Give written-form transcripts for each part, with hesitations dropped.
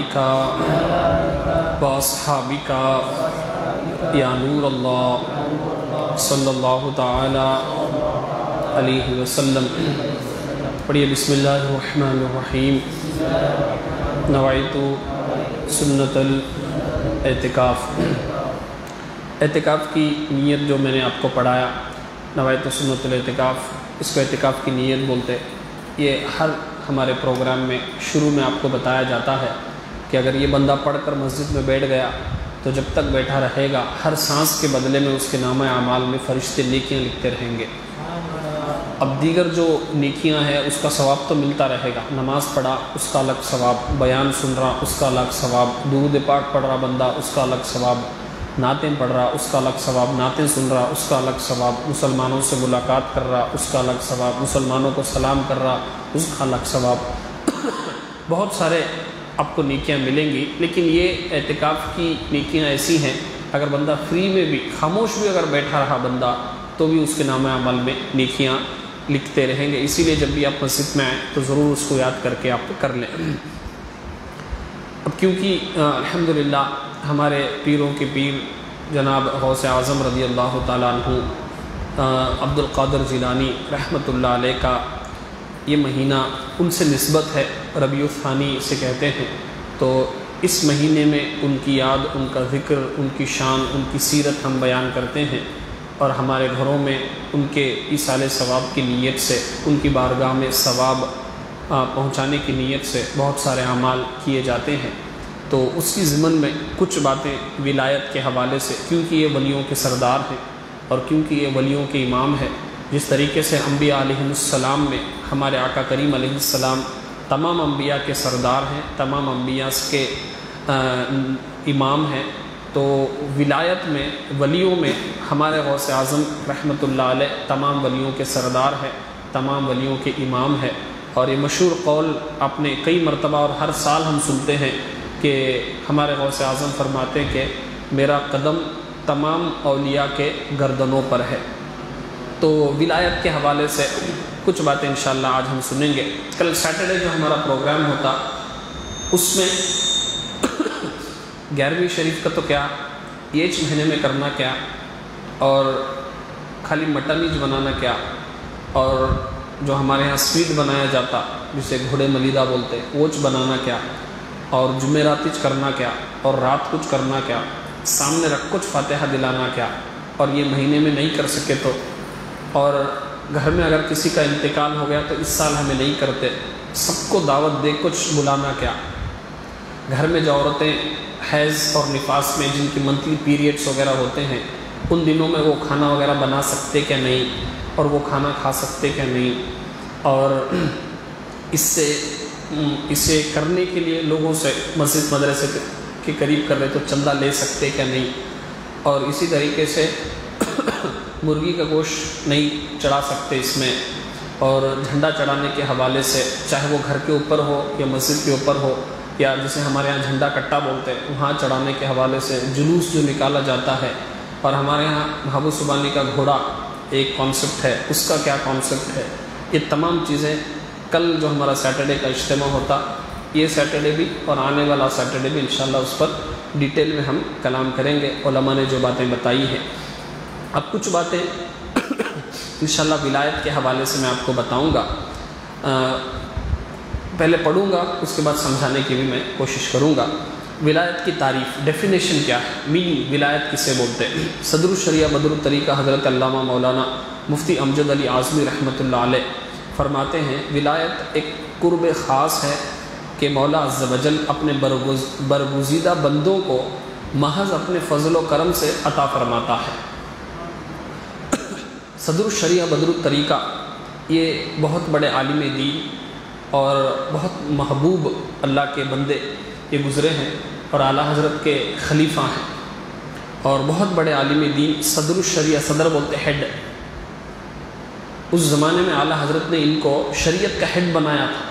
آلک و اصحابک یا نور اللہ صلی اللہ تعالی علیہ وسلم۔ پڑھیے بسم اللہ الرحمن الرحیم۔ نویت سنت الاعتکاف۔ اعتکاف کی نیت جو میں نے آپ کو پڑھایا، نویت سنت الاعتکاف، اس کو اعتکاف کی نیت بولتے۔ یہ ہر ہمارے پروگرام میں شروع میں آپ کو بتایا جاتا ہے کہ اگر یہ بندہ پڑھ کر مسجد میں بیٹھ گیا تو جب تک بیٹھا رہے گا ہر سانس کے بدلے میں اس کے نامہ اعمال میں فرشتے نیکیاں لکھتے رہیں گے۔ اب دیگر جو نیکیاں ہیں اس کا ثواب تو ملتا رہے گا، نماز پڑھا اس کا الگ ثواب، بیان سن رہا اس کا الگ ثواب، درود پاک پڑھ رہا بندہ اس کا الگ ثواب، نعتیں پڑھ رہا اس کا الگ ثواب، نعتیں سن رہا اس کا الگ ثواب، مسلمانوں سے ملاقات کر رہا اس کا الگ ثواب، مسلمانوں کو سلام کر رہا اس کا الگ ثواب۔ بہت سارے آپ کو نیکیاں ملیں گی، لیکن یہ اعتکاف کی نیکیاں ایسی ہیں اگر بندہ فری میں بھی خاموش بھی اگر بیٹھا رہا بندہ تو بھی اس کے نامہ عمل میں نیکیاں لکھتے رہیں گے۔ اسی لیے جب بھی آپ مسجد میں آئیں تو ضرور اس کو یاد کر کے آپ کر لیں۔ اب کیونکہ الحمدللہ ہمارے پیروں کے پیر جناب غوث اعظم رضی اللہ تعالیٰ عنہ عبد القادر جیلانی رحمۃ اللہ علیہ کا یہ مہینہ ان سے نسبت ہے، ربیع الثانی سے کہتے ہیں، تو اس مہینے میں ان کی یاد، ان کا ذکر، ان کی شان، ان کی سیرت ہم بیان کرتے ہیں، اور ہمارے گھروں میں ان کے ایصال ثواب کی نیت سے، ان کی بارگاہ میں ثواب پہنچانے کی نیت سے بہت سارے اعمال کیے جاتے ہیں۔ تو اس کی ضمن میں کچھ باتیں ولایت کے حوالے سے، کیونکہ یہ ولیوں کے سردار ہیں اور کیونکہ یہ ولیوں کے امام ہیں، جس طریقے سے انبیاء علیہ السلام میں ہمارے آقا کریم علیہ السلام تمام انبیاء کے سردار ہیں، تمام انبیاء کے امام ہیں، تو ولایت میں، ولیوں میں ہمارے غوث اعظم رحمۃ اللہ علیہ تمام ولیوں کے سردار ہیں، تمام ولیوں کے امام ہیں۔ اور یہ مشہور قول آپ نے کئی مرتبہ اور ہر سال ہم سنتے ہیں کہ ہمارے غوث اعظم فرماتے ہیں کہ میرا قدم تمام اولیاء کے گردنوں پر ہے۔ تو ولایت کے حوالے سے کچھ باتیں انشاءاللہ آج ہم سنیں گے۔ کل سیٹرڈے جو ہمارا پروگرام ہوتا اس میں 11ویں شریف کا تو کیا، یہ مہینے میں کرنا کیا، اور خالی مٹن ہی بنانا کیا، اور جو ہمارے ہاں سویٹ بنایا جاتا جسے گھوڑے ملیدہ بولتے ووچ بنانا کیا، اور جمعراتچ کرنا کیا، اور رات کچھ کرنا کیا، سامنے رکھ کچھ فاتحہ دلانا کیا، اور یہ مہینے میں نہیں کر سکے تو، اور گھر میں اگر کسی کا انتقال ہو گیا تو اس سال ہمیں نہیں کرتے، سب کو دعوت دے کچھ بلانا کیا، گھر میں جو عورتیں حیض اور نفاس میں جن کی منتھلی پیریڈس وغیرہ ہوتے ہیں ان دنوں میں وہ کھانا وغیرہ بنا سکتے کیا نہیں، اور وہ کھانا کھا سکتے کیا نہیں، اور اسے کرنے کے لیے لوگوں سے مسجد مدرسے کے قریب کر رہے تو چندہ لے سکتے کیا نہیں، اور اسی طریقے سے مرغی کا گوشت نہیں چڑھا سکتے اس میں، اور جھنڈا چڑھانے کے حوالے سے چاہے وہ گھر کے اوپر ہو یا مسجد کے اوپر ہو، یا جسے ہمارے ہاں جھنڈا کٹا بولتے ہیں وہاں چڑھانے کے حوالے سے جلوس جو نکالا جاتا ہے، اور ہمارے ہاں محبوب سبحانی کا گھوڑا ایک کانسیپٹ ہے، اس کا کیا کانسیپٹ ہے، یہ تمام چیزیں کل جو ہمارا سیٹرڈے کا اجتماع ہوتا، یہ سیٹرڈے بھی اور آنے والا سیٹرڈے بھی انشاءاللہ اس پر ڈیٹیل میں ہم کلام کریں گے، علماء نے جو باتیں بتائی ہیں۔ اب کچھ باتیں انشاءاللہ ولایت کے حوالے سے میں آپ کو بتاؤں گا، پہلے پڑھوں گا اس کے بعد سمجھانے کی بھی میں کوشش کروں گا۔ ولایت کی تعریف، ڈیفینیشن کیا ہے، میننگ ولایت کسے بولتے ہیں۔ صدر الشریعہ بدر الطریقہ حضرت علامہ مولانا مفتی امجد علی اعظمی رحمۃ اللہ علیہ فرماتے ہیں ولایت ایک قرب خاص ہے کہ مولا عز و جل اپنے برگزیدہ بندوں کو محض اپنے فضل و کرم سے عطا فرماتا ہے۔ صدر الشریعہ بدر الطریقہ یہ بہت بڑے عالم دین اور بہت محبوب اللہ کے بندے یہ گزرے ہیں، اور اعلیٰ حضرت کے خلیفہ ہیں، اور بہت بڑے عالم دین۔ صدر الشریعہ، صدر بولتے ہیڈ، اس زمانے میں اعلیٰ حضرت نے ان کو شریعت کا ہیڈ بنایا تھا،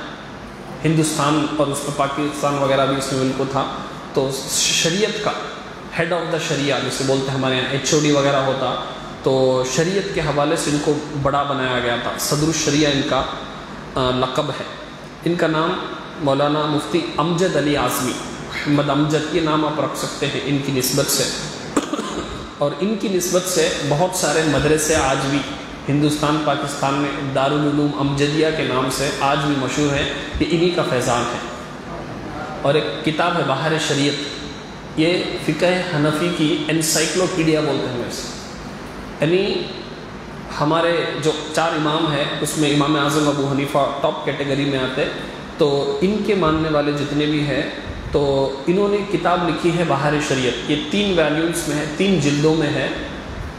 ہندوستان اور اس میں پاکستان وغیرہ بھی اس میں ان کو تھا، تو شریعت کا ہیڈ آف دا شریعہ جسے بولتے ہیں، ہمارے یہاں HOD وغیرہ ہوتا تو شریعت کے حوالے سے ان کو بڑا بنایا گیا تھا۔ صدر الشریعہ ان کا لقب ہے۔ ان کا نام مولانا مفتی امجد علی اعظمی محمد امجد، یہ نام آپ رکھ سکتے ہیں ان کی نسبت سے، اور ان کی نسبت سے بہت سارے مدرسے آج بھی ہندوستان پاکستان میں دارالعلوم امجدیہ کے نام سے آج بھی مشہور ہے، یہ انہی کا فیضان ہے۔ اور ایک کتاب ہے بہار شریعت، یہ فقہ حنفی کی انسائکلوپیڈیا بولتے ہیں اسے، یعنی ہمارے جو 4 امام ہیں اس میں امام اعظم ابو حنیفہ ٹاپ کیٹیگری میں آتے، تو ان کے ماننے والے جتنے بھی ہیں تو انہوں نے کتاب لکھی ہے بہار شریعت، یہ 3 والیومز میں ہے، 3 جلدوں میں ہے۔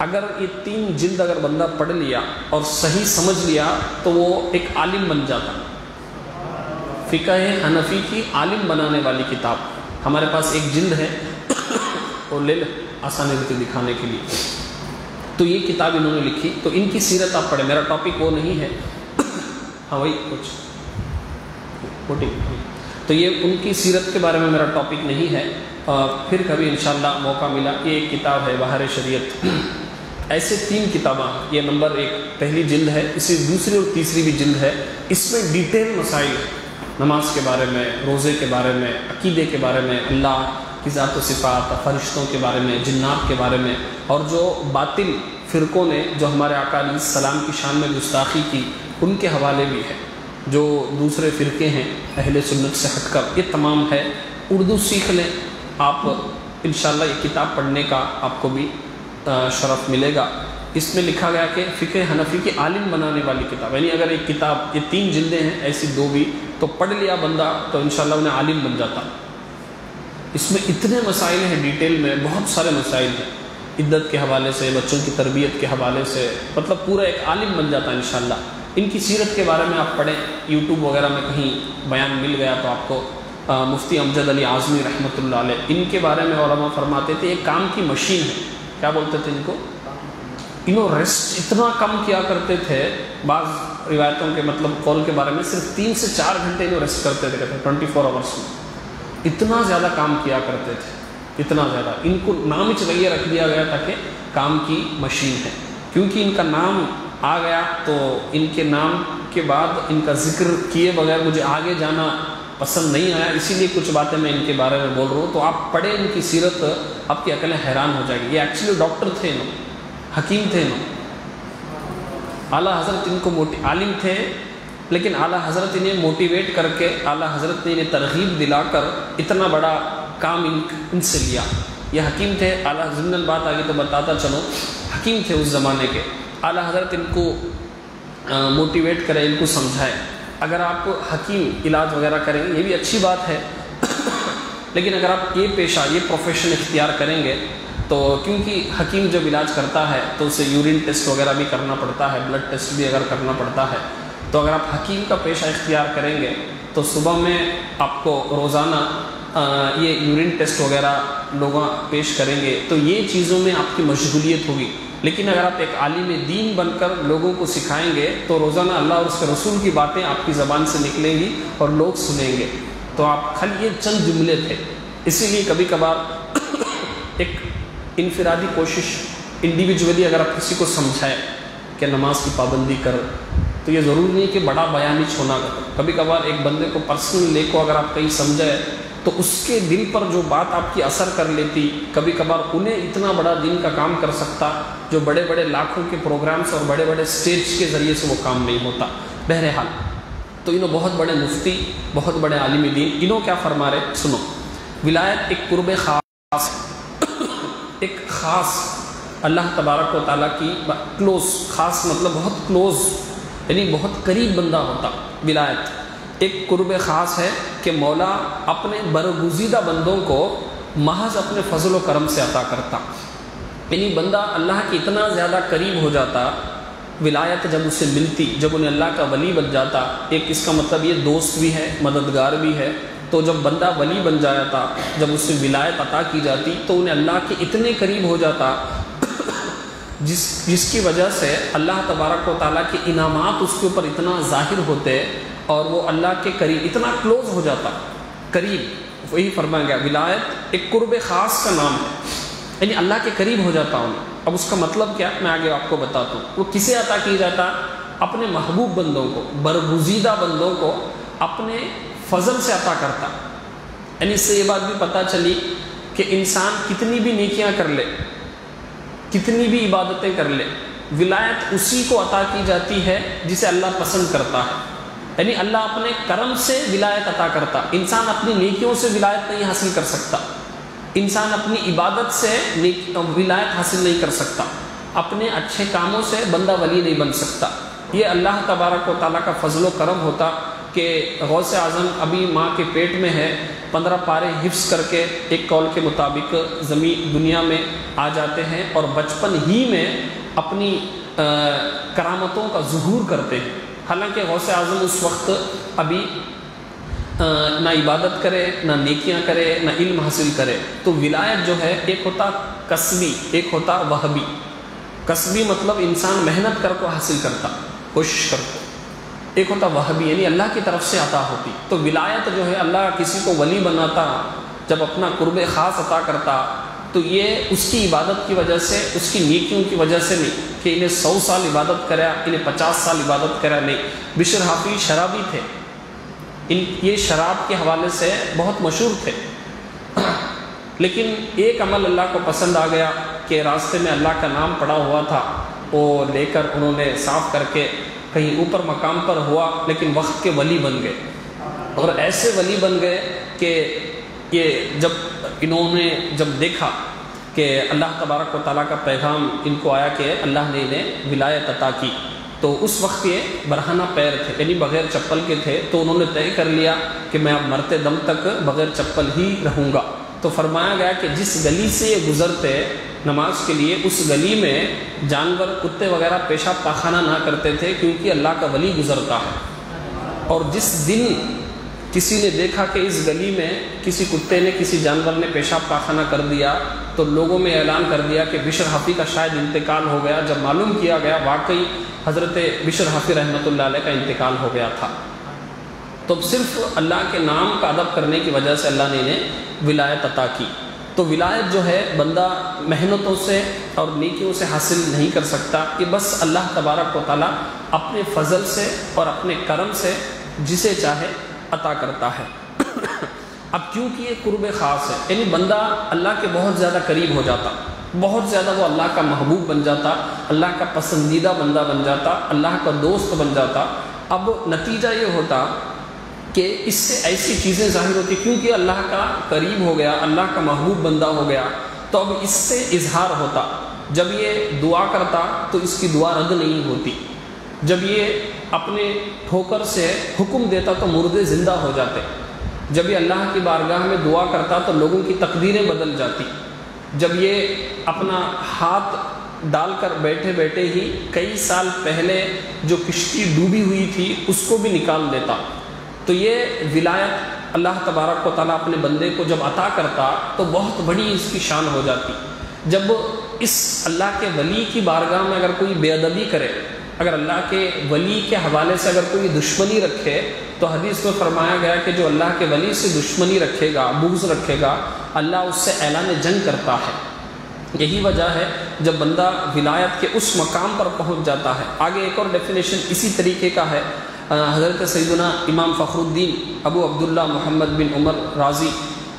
اگر یہ 3 جلد اگر بندہ پڑھ لیا اور صحیح سمجھ لیا تو وہ ایک عالم بن جاتا۔ فقہ حنفی کی عالم بنانے والی کتاب ہمارے پاس ایک جلد ہے، اور لے لیں آسانی ہوتی دکھانے کے لیے۔ تو یہ کتاب انہوں نے لکھی، تو ان کی سیرت آپ پڑھیں، میرا ٹاپک وہ نہیں ہے، ہاں وہی کچھ تو یہ ان کی سیرت کے بارے میں میرا ٹاپک نہیں ہے، پھر کبھی انشاءاللہ موقع ملا۔ یہ ایک کتاب ہے بہار شریعت، ایسے 3 کتابیں، یہ نمبر 1 پہلی جلد ہے، اسی دوسری اور تیسری بھی جلد ہے، اس میں ڈیٹیل مسائل نماز کے بارے میں، روزے کے بارے میں، عقیدے کے بارے میں، اللہ کی ذات و صفات، فرشتوں کے بارے میں، جنات کے بارے میں، اور جو باطل فرقوں نے جو ہمارے آقا علیہ السلام کی شان میں گستاخی کی ان کے حوالے بھی ہے، جو دوسرے فرقے ہیں اہل سنت سے ہٹ کر، یہ تمام ہے۔ اردو سیکھ لیں آپ، انشاءاللہ یہ کتاب پڑھنے کا آپ کو بھی شرف ملے گا۔ اس میں لکھا گیا کہ فقہ حنفی کی عالم بنانے والی کتاب، یعنی اگر ایک کتاب، یہ 3 جلدیں ہیں ایسی 2 بھی، تو پڑھ لیا بندہ تو انشاءاللہ انہیں عالم بن جاتا۔ اس میں اتنے مسائل ہیں، ڈیٹیل میں بہت سارے مسائل ہیں، عدت کے حوالے سے، بچوں کی تربیت کے حوالے سے، مطلب پورا ایک عالم بن جاتا ہے انشاءاللہ۔ ان کی سیرت کے بارے میں آپ پڑھیں، یوٹیوب وغیرہ میں کہیں بیان مل گیا تو آپ کو، مفتی امجد علی اعظمی رحمۃ اللہ علیہ، ان کے بارے میں علماء فرماتے تھے یہ کام کی مشین ہے۔ کیا بولتے تھے ان کو؟ انہوں ریسٹ اتنا کم کیا کرتے تھے، بعض روایتوں کے مطلب قول کے بارے میں صرف 3 سے 4 گھنٹے انہوں ریسٹ کرتے تھے، کہتے 24 آورس میں، اتنا زیادہ کام کیا کرتے تھے، اتنا زیادہ۔ ان کو نام ہی چلیے رکھ دیا گیا تھا کہ کام کی مشین ہے، کیونکہ ان کا نام آ گیا تو ان کے نام کے بعد ان کا ذکر کیے بغیر مجھے آگے جانا پسند نہیں آیا، اسی لیے کچھ باتیں میں ان کے بارے میں بول رہا ہوں۔ تو آپ پڑھیں ان کی سیرت، آپ کی عقلیں حیران ہو جائے گی۔ یہ ایکچولی ڈاکٹر تھے، حکیم تھے، اعلیٰ حضرت ان کو عالم تھے، لیکن اعلیٰ حضرت انہیں موٹیویٹ کر کے، اعلیٰ حضرت نے انہیں ترغیب دلا کر اتنا بڑا کام ان سے لیا۔ یہ حکیم تھے، اعلیٰ ضمن بات آگے تو بتاتا چلو، حکیم تھے اس زمانے کے۔ اعلیٰ حضرت ان کو موٹیویٹ کرے، ان کو سمجھائے۔ اگر آپ حکیم علاج وغیرہ کریں گے یہ بھی اچھی بات ہے، لیکن اگر آپ یہ پیشہ، یہ پروفیشن اختیار کریں گے تو، کیونکہ حکیم جب علاج کرتا ہے تو اسے یورین ٹیسٹ وغیرہ بھی کرنا پڑتا ہے، بلڈ ٹیسٹ بھی اگر کرنا پڑتا ہے، تو اگر آپ حکیم کا پیشہ اختیار کریں گے تو صبح میں آپ کو روزانہ یہ یورین ٹیسٹ وغیرہ لوگ پیش کریں گے، تو یہ چیزوں میں آپ کی مشغولیت ہوگی۔ لیکن اگر آپ ایک عالم دین بن کر لوگوں کو سکھائیں گے تو روزانہ اللہ اور اس کے رسول کی باتیں آپ کی زبان سے نکلیں گی اور لوگ سنیں گے۔ تو آپ خالی یہ چند جملے تھے، اسی لیے کبھی کبھار ایک انفرادی کوشش، انڈیویجولی اگر آپ کسی کو سمجھائیں کہ نماز کی پابندی کر، تو یہ ضروری نہیں کہ بڑا بیانی چھونا کر، کبھی کبھار ایک بندے کو پرسنل لے کو اگر آپ کہیں سمجھائیں تو اس کے دل پر جو بات آپ کی اثر کر لیتی، کبھی کبھار انہیں اتنا بڑا دین کا کام کر سکتا جو بڑے بڑے لاکھوں کے پروگرامز اور بڑے بڑے سٹیج کے ذریعے سے وہ کام نہیں ہوتا۔ بہرحال تو انہوں بہت بڑے مفتی، بہت بڑے عالم دین، انہوں کیا فرما رہے سنو۔ ولایت ایک قرب خاص، ایک خاص اللہ تبارک و تعالیٰ کی کلوز، خاص مطلب بہت کلوز، یعنی بہت قریب بندہ ہوتا۔ ولایت ایک قرب خاص ہے کہ مولا اپنے برگزیدہ بندوں کو محض اپنے فضل و کرم سے عطا کرتا، یعنی بندہ اللہ کی اتنا زیادہ قریب ہو جاتا، ولایت جب اسے ملتی، جب انہیں اللہ کا ولی بن جاتا، ایک اس کا مطلب یہ دوست بھی ہے، مددگار بھی ہے، تو جب بندہ ولی بن جاتا، جب اسے ولایت عطا کی جاتی تو انہیں اللہ کے اتنے قریب ہو جاتا جس کی وجہ سے اللہ تبارک و تعالیٰ کے انعامات اس کے اوپر اتنا ظاہر ہوتے اور وہ اللہ کے قریب اتنا کلوز ہو جاتا، قریب، وہی فرمایا گیا ولایت ایک قرب خاص کا نام ہے، یعنی اللہ کے قریب ہو جاتا ہوں۔ اب اس کا مطلب کیا میں آگے آپ کو بتاتا ہوں۔ وہ کسے عطا کی جاتا؟ اپنے محبوب بندوں کو، برگزیدہ بندوں کو اپنے فضل سے عطا کرتا، یعنی اس سے یہ بات بھی پتہ چلی کہ انسان کتنی بھی نیکیاں کر لے، کتنی بھی عبادتیں کر لے، ولایت اسی کو عطا کی جاتی ہے جسے اللہ پسند کرتا ہے۔ یعنی اللہ اپنے کرم سے ولایت عطا کرتا، انسان اپنی نیکیوں سے ولایت نہیں حاصل کر سکتا، انسان اپنی عبادت سے ولایت حاصل نہیں کر سکتا، اپنے اچھے کاموں سے بندہ ولی نہیں بن سکتا۔ یہ اللہ تبارک و تعالیٰ کا فضل و کرم ہوتا کہ غوث اعظم ابھی ماں کے پیٹ میں ہے، 15 پارے حفظ کر کے ایک قول کے مطابق زمین دنیا میں آ جاتے ہیں اور بچپن ہی میں اپنی کرامتوں کا ظہور کرتے ہیں۔ حالانکہ غوث اعظم اس وقت ابھی نہ عبادت کرے، نہ نیکیاں کرے، نہ علم حاصل کرے۔ تو ولایت جو ہے ایک ہوتا کسبی، ایک ہوتا وہبی۔ کسبی مطلب انسان محنت کر کو حاصل کرتا، کوشش کرتا، ایک ہوتا وہبی یعنی اللہ کی طرف سے عطا ہوتی۔ تو ولایت جو ہے اللہ کسی کو ولی بناتا جب اپنا قرب خاص عطا کرتا تو یہ اس کی عبادت کی وجہ سے، اس کی نیکیوں کی وجہ سے نہیں کہ انہیں 100 سال عبادت کرا، انہیں 50 سال عبادت کرا، نہیں۔ بشر حافی شرابی تھے، یہ شراب کے حوالے سے بہت مشہور تھے، لیکن ایک عمل اللہ کو پسند آ گیا کہ راستے میں اللہ کا نام پڑا ہوا تھا، وہ لے کر انہوں نے صاف کر کے کہیں اوپر مقام پر ہوا، لیکن وقت کے ولی بن گئے، اور ایسے ولی بن گئے کہ یہ جب انہوں نے جب دیکھا کہ اللہ تبارک و تعالیٰ کا پیغام ان کو آیا کہ اللہ نے انہیں ولایت عطا کی، تو اس وقت یہ برہنہ پیر تھے، یعنی بغیر چپل کے تھے، تو انہوں نے طے کر لیا کہ میں اب مرتے دم تک بغیر چپل ہی رہوں گا۔ تو فرمایا گیا کہ جس گلی سے یہ گزرتے نماز کے لیے، اس گلی میں جانور کتے وغیرہ پیشاب پاخانہ نہ کرتے تھے، کیونکہ اللہ کا ولی گزرتا ہے۔ اور جس دن کسی نے دیکھا کہ اس گلی میں کسی کتے نے، کسی جانور نے پیشاب پاخانہ کر دیا، تو لوگوں میں اعلان کر دیا کہ بشر حافی کا شاید انتقال ہو گیا۔ جب معلوم کیا گیا واقعی حضرت بشر حافی رحمۃ اللہ علیہ کا انتقال ہو گیا تھا، تو صرف اللہ کے نام کا ادب کرنے کی وجہ سے اللہ نے انہیں ولایت عطا کی۔ تو ولایت جو ہے بندہ محنتوں سے اور نیکیوں سے حاصل نہیں کر سکتا، کہ بس اللہ تبارک و تعالیٰ اپنے فضل سے اور اپنے کرم سے جسے چاہے عطا کرتا ہے۔ اب کیونکہ یہ قرب خاص ہے، یعنی بندہ اللہ کے بہت زیادہ قریب ہو جاتا، بہت زیادہ وہ اللہ کا محبوب بن جاتا، اللہ کا پسندیدہ بندہ بن جاتا، اللہ کا دوست بن جاتا۔ اب نتیجہ یہ ہوتا کہ اس سے ایسی چیزیں ظاہر ہوتی، کیونکہ اللہ کا قریب ہو گیا، اللہ کا محبوب بندہ ہو گیا، تو اب اس سے اظہار ہوتا۔ جب یہ دعا کرتا تو اس کی دعا رد نہیں ہوتی، جب یہ اپنے ٹھوکر سے حکم دیتا تو مردے زندہ ہو جاتے، جب یہ اللہ کی بارگاہ میں دعا کرتا تو لوگوں کی تقدیریں بدل جاتی، جب یہ اپنا ہاتھ ڈال کر بیٹھے بیٹھے ہی کئی سال پہلے جو کشتی ڈوبی ہوئی تھی اس کو بھی نکال دیتا۔ تو یہ ولایت اللہ تبارک و تعالیٰ اپنے بندے کو جب عطا کرتا تو بہت بڑی اس کی شان ہو جاتی۔ جب اس اللہ کے ولی کی بارگاہ میں اگر کوئی بے ادبی کرے، اگر اللہ کے ولی کے حوالے سے اگر کوئی دشمنی رکھے، تو حدیث میں فرمایا گیا کہ جو اللہ کے ولی سے دشمنی رکھے گا، بغض رکھے گا، اللہ اس سے اعلان جنگ کرتا ہے۔ یہی وجہ ہے جب بندہ ولایت کے اس مقام پر پہنچ جاتا ہے۔ آگے ایک اور ڈیفینیشن اسی طریقے کا ہے، حضرت سیدنا امام فخر الدین ابو عبداللہ محمد بن عمر رازی